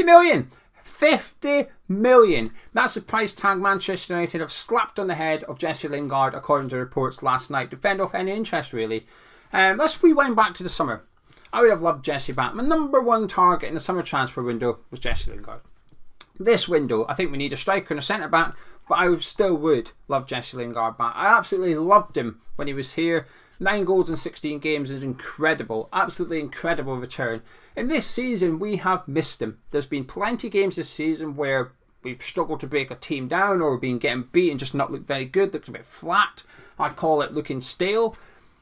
50 million! 50 million! That's the price tag Manchester United have slapped on the head of Jesse Lingard, according to reports last night, to fend off any interest, really. Let's rewind back to the summer. I would have loved Jesse back. My number one target in the summer transfer window was Jesse Lingard. This window, I think we need a striker and a centre-back, but I still would love Jesse Lingard back. I absolutely loved him when he was here. 9 goals in 16 games is incredible. Absolutely incredible return. In this season, we have missed him. There's been plenty of games this season where we've struggled to break a team down, or we've been getting beaten, just not looked very good, looked a bit flat. I'd call it looking stale.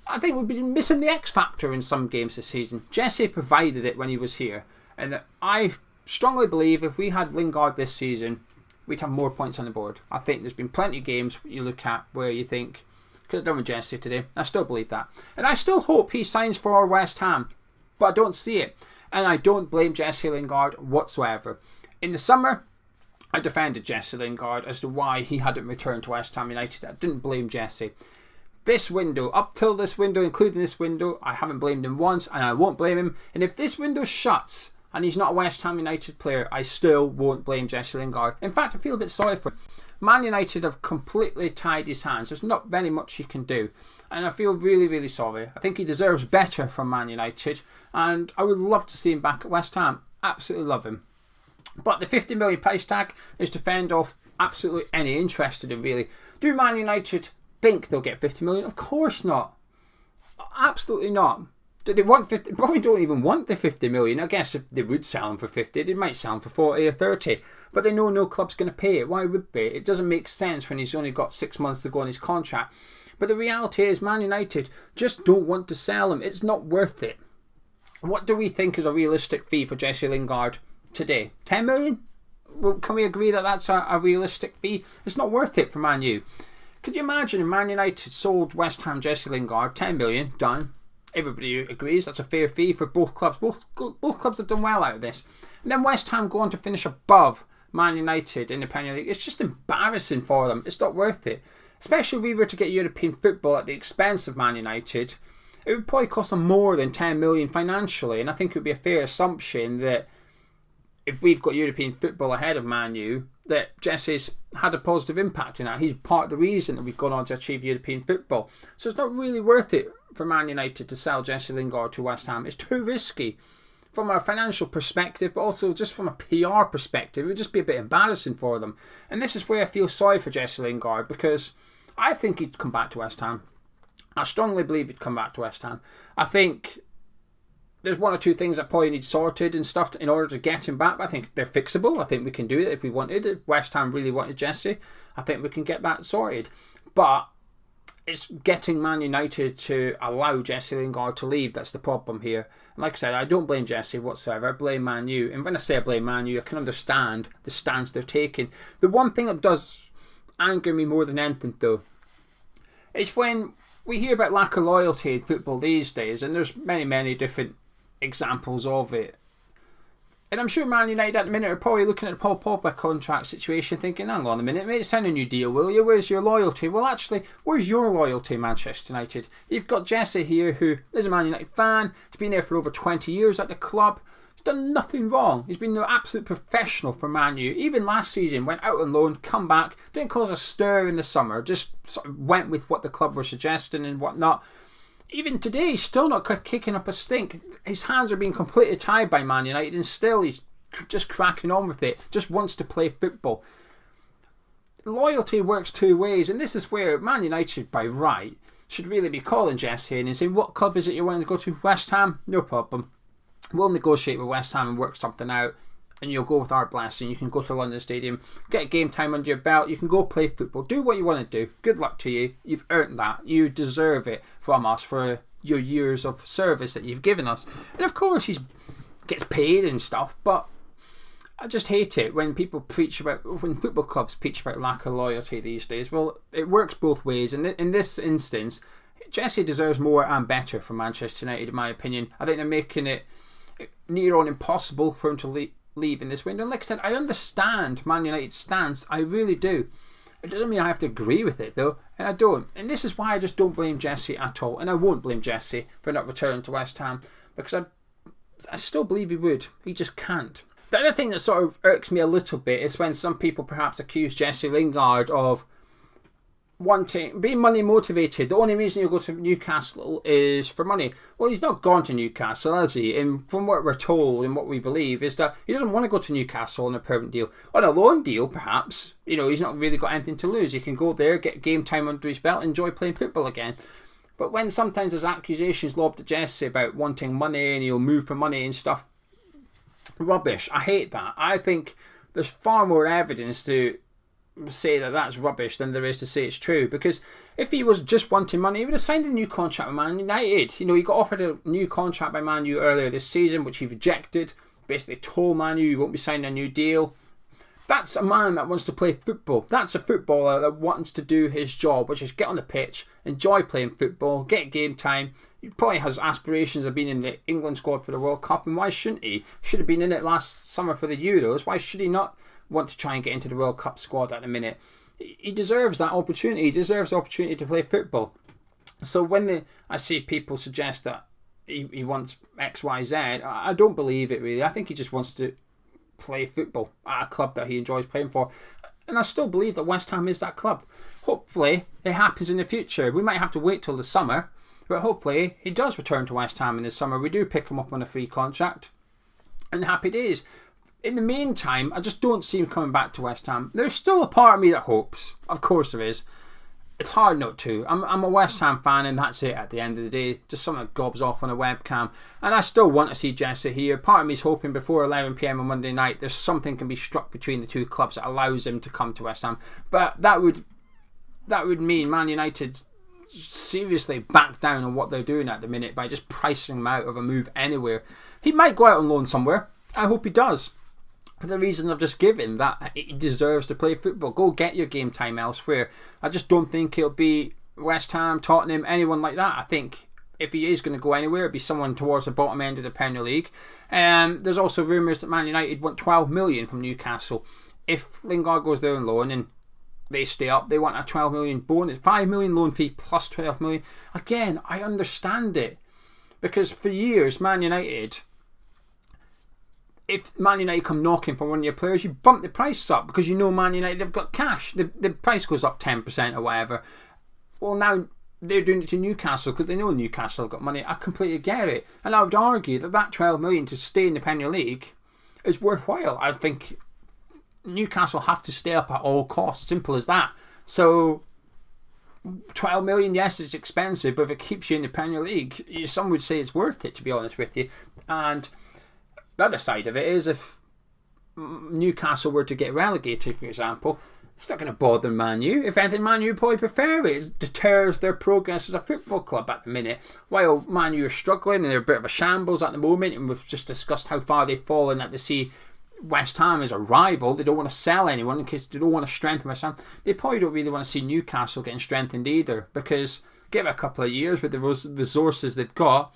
I think we've been missing the X factor in some games this season. Jesse provided it when he was here, and I strongly believe if we had Lingard this season, we'd have more points on the board. I think there's been plenty of games you look at where you think, could have done with Jesse today. I still believe that. And I still hope he signs for West Ham, but I don't see it. And I don't blame Jesse Lingard whatsoever. In the summer, I defended Jesse Lingard as to why he hadn't returned to West Ham United. I didn't blame Jesse. This window, up till this window, including this window, I haven't blamed him once, and I won't blame him. And if this window shuts and he's not a West Ham United player, I still won't blame Jesse Lingard. In fact, I feel a bit sorry for him. Man United have completely tied his hands. There's not very much he can do. And I feel really, really sorry. I think he deserves better from Man United. And I would love to see him back at West Ham. Absolutely love him. But the 50 million price tag is to fend off absolutely any interest in him, really. Do Man United think they'll get 50 million? Of course not. Absolutely not. Do they want 50? Probably don't even want the 50 million. I guess if they would sell him for 50, they might sell him for 40 or 30. But they know no club's going to pay it. Why would they? It doesn't make sense when he's only got 6 months to go on his contract. But the reality is Man United just don't want to sell him. It's not worth it. What do we think is a realistic fee for Jesse Lingard today? 10 million? Well, can we agree that that's a realistic fee? It's not worth it for Man U. Could you imagine if Man United sold West Ham Jesse Lingard, 10 million, done. Everybody agrees that's a fair fee for both clubs. Both clubs have done well out of this. And then West Ham go on to finish above Man United in the Premier League. It's just embarrassing for them. It's not worth it. Especially if we were to get European football at the expense of Man United. It would probably cost them more than 10 million financially. And I think it would be a fair assumption that if we've got European football ahead of Man U, that Jesse's had a positive impact in that. He's part of the reason that we've gone on to achieve European football. So it's not really worth it for Man United to sell Jesse Lingard to West Ham. It's too risky from a financial perspective, but also just from a PR perspective. It would just be a bit embarrassing for them. And this is where I feel sorry for Jesse Lingard, because I think he'd come back to West Ham. I strongly believe he'd come back to West Ham. I think there's one or two things that probably need sorted and stuff in order to get him back. But I think they're fixable. I think we can do it if we wanted. If West Ham really wanted Jesse, I think we can get that sorted. But it's getting Man United to allow Jesse Lingard to leave that's the problem here. And like I said, I don't blame Jesse whatsoever. I blame Man U. And when I say I blame Man U, I can understand the stance they're taking. The one thing that does anger me more than anything, though, is when we hear about lack of loyalty in football these days, and there's many, many different examples of it. And I'm sure Man United at the minute are probably looking at the Paul Pogba contract situation thinking, hang on a minute, mate, sign a new deal, will you? Where's your loyalty? Well, actually, where's your loyalty, Manchester United? You've got Jesse here, who is a Man United fan. He's been there for over 20 years at the club. He's done nothing wrong. He's been an absolute professional for Man U. Even last season, went out on loan, come back, didn't cause a stir in the summer, just sort of went with what the club were suggesting and whatnot. Even today, he's still not kicking up a stink. His hands are being completely tied by Man United, and still he's just cracking on with it. Just wants to play football. Loyalty works two ways, and this is where Man United, by right, should really be calling Jesse in and saying, what club is it you want to go to? West Ham? No problem. We'll negotiate with West Ham and work something out, and you'll go with our blessing. You can go to London Stadium, get game time under your belt, you can go play football, do what you want to do. Good luck to you. You've earned that. You deserve it from us for your years of service that you've given us. And of course he gets paid and stuff, but I just hate it when people when football clubs preach about lack of loyalty these days. Well, it works both ways, and in this instance, Jesse deserves more and better from Manchester United, in my opinion. I think they're making it near on impossible for him to leave in this window. And like I said, I understand Man United's stance. I really do. It doesn't mean I have to agree with it, though, and I don't. And this is why I just don't blame Jesse at all. And I won't blame Jesse for not returning to West Ham, because I still believe he would. He just can't. The other thing that sort of irks me a little bit is when some people perhaps accuse Jesse Lingard of being money motivated. The only reason he'll go to Newcastle is for money. Well, he's not gone to Newcastle, has he? And from what we're told and what we believe is that he doesn't want to go to Newcastle on a permanent deal. On a loan deal, perhaps. He's not really got anything to lose. He can go there, get game time under his belt, enjoy playing football again. But when sometimes there's accusations lobbed at Jesse about wanting money and he'll move for money and stuff, rubbish. I hate that. I think there's far more evidence to say that that's rubbish than there is to say it's true, because if he was just wanting money, he would have signed a new contract with Man United. He got offered a new contract by Man U earlier this season, which he rejected. Basically told Man U he won't be signing a new deal. That's a man that wants to play football. That's a footballer that wants to do his job, which is get on the pitch, enjoy playing football, get game time. He probably has aspirations of being in the England squad for the World Cup, and why shouldn't he? Should have been in it last summer for the Euros. Why should he not want to try and get into the World Cup squad at the minute? He deserves that opportunity. He deserves the opportunity to play football. So when I see people suggest that he wants X, Y, Z, I don't believe it really. I think he just wants to play football at a club that he enjoys playing for. And I still believe that West Ham is that club. Hopefully it happens in the future. We might have to wait till the summer, but hopefully he does return to West Ham in the summer. We do pick him up on a free contract, and happy days. In the meantime, I just don't see him coming back to West Ham. There's still a part of me that hopes. Of course there is. It's hard not to. I'm a West Ham fan, and that's it at the end of the day. Just something that gobs off on a webcam. And I still want to see Jesse here. Part of me is hoping before 11 PM on Monday night there's something can be struck between the two clubs that allows him to come to West Ham. But that would mean Man United seriously back down on what they're doing at the minute by just pricing him out of a move anywhere. He might go out on loan somewhere. I hope he does. For the reason I've just given, that he deserves to play football. Go get your game time elsewhere. I just don't think it'll be West Ham, Tottenham, anyone like that. I think if he is going to go anywhere, it'll be someone towards the bottom end of the Premier League. There's also rumours that Man United want 12 million from Newcastle. If Lingard goes there on loan and they stay up, they want a 12 million bonus, 5 million loan fee plus 12 million. Again, I understand it, because for years Man United, if Man United come knocking for one of your players, you bump the price up because you know Man United have got cash. The price goes up 10% or whatever. Well, now they're doing it to Newcastle because they know Newcastle have got money. I completely get it. And I would argue that 12 million to stay in the Premier League is worthwhile. I think Newcastle have to stay up at all costs. Simple as that. So 12 million, yes, it's expensive, but if it keeps you in the Premier League, some would say it's worth it, to be honest with you. And the other side of it is, if Newcastle were to get relegated, for example, it's not going to bother Man U. If anything, Man U probably prefer it. It deters their progress as a football club at the minute. While Man U are struggling and they're a bit of a shambles at the moment, and we've just discussed how far they've fallen, that they see West Ham as a rival. They don't want to sell anyone in case they don't want to strengthen West Ham. They probably don't really want to see Newcastle getting strengthened either, because give it a couple of years with the resources they've got,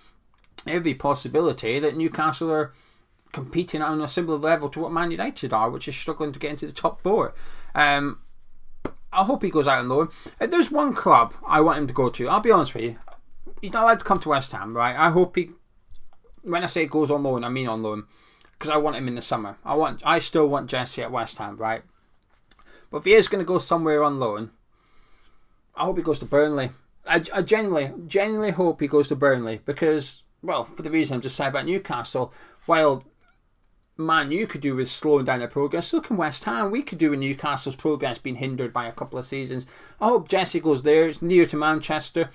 every possibility that Newcastle are competing on a similar level to what Man United are, which is struggling to get into the top four. I hope he goes out on loan. If there's one club I want him to go to, I'll be honest with you, he's not allowed to come to West Ham, right? I hope he, when I say goes on loan, I mean on loan, because I want him in the summer. I still want Jesse at West Ham, right? But if he is going to go somewhere on loan, I hope he goes to Burnley. I genuinely hope he goes to Burnley, because, well, for the reason I've just said about Newcastle, while Man U could do with slowing down their progress, so can West Ham. We could do with Newcastle's progress being hindered by a couple of seasons. I hope Jesse goes there. It's near to Manchester.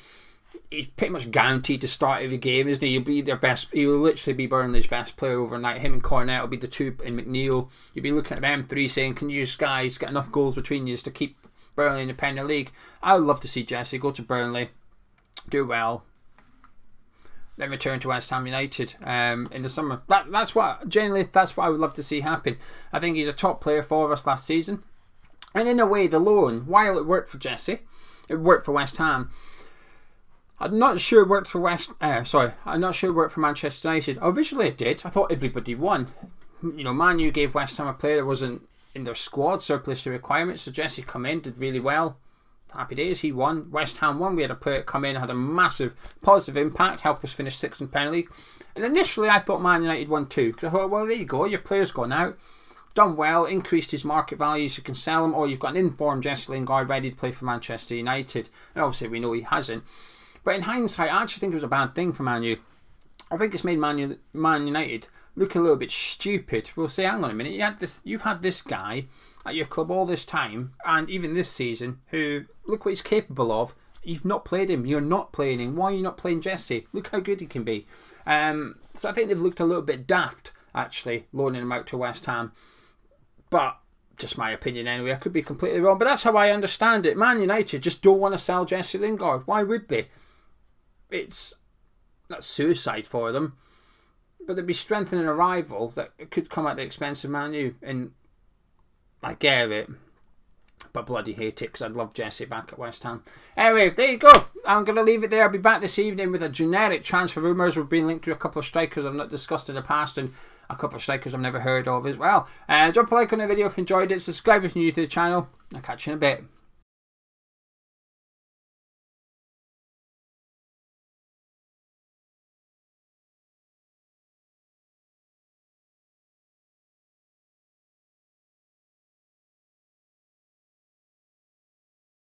He's pretty much guaranteed to start every game, isn't he? He'll be their best. He will literally be Burnley's best player overnight. Him and Cornet will be the two, and McNeil. You'll be looking at them three saying, can you guys get enough goals between you to keep Burnley in the Premier League? I would love to see Jesse go to Burnley, do well, then return to West Ham United in the summer. That's what I would love to see happen. I think he's a top player for us last season, and in a way, the loan, while it worked for Jesse, it worked for West Ham. I'm not sure it worked for I'm not sure it worked for Manchester United. Originally, it did. I thought everybody won. Man U gave West Ham a player that wasn't in their squad, surplus to requirements. So Jesse come in, did really well. happy days, he won. West Ham won. We had a player come in, had a massive positive impact, helped us finish 6th in the Premier League. And initially I thought Man United won too, because I thought, well, there you go, your player's gone out, done well, increased his market values, you can sell him, or you've got an informed Jesse Lingard ready to play for Manchester United. And obviously we know he hasn't. But in hindsight, I actually think it was a bad thing for Man U. I think it's made Man United look a little bit stupid. We'll say, hang on a minute, you've had this guy at your club all this time, and even this season, who, look what he's capable of. You've not played him. You're not playing him. Why are you not playing Jesse? Look how good he can be. So I think they've looked a little bit daft, actually, loaning him out to West Ham. But, just my opinion anyway, I could be completely wrong, but that's how I understand it. Man United just don't want to sell Jesse Lingard. Why would they? It's not suicide for them, but they'd be strengthening a rival that could come at the expense of Man U. And I get it, but bloody hate it, because I'd love Jesse back at West Ham. Anyway, there you go. I'm going to leave it there. I'll be back this evening with a generic transfer rumours. We've been linked to a couple of strikers I've not discussed in the past, and a couple of strikers I've never heard of as well. Drop a like on the video if you enjoyed it. Subscribe if you're new to the channel. I'll catch you in a bit.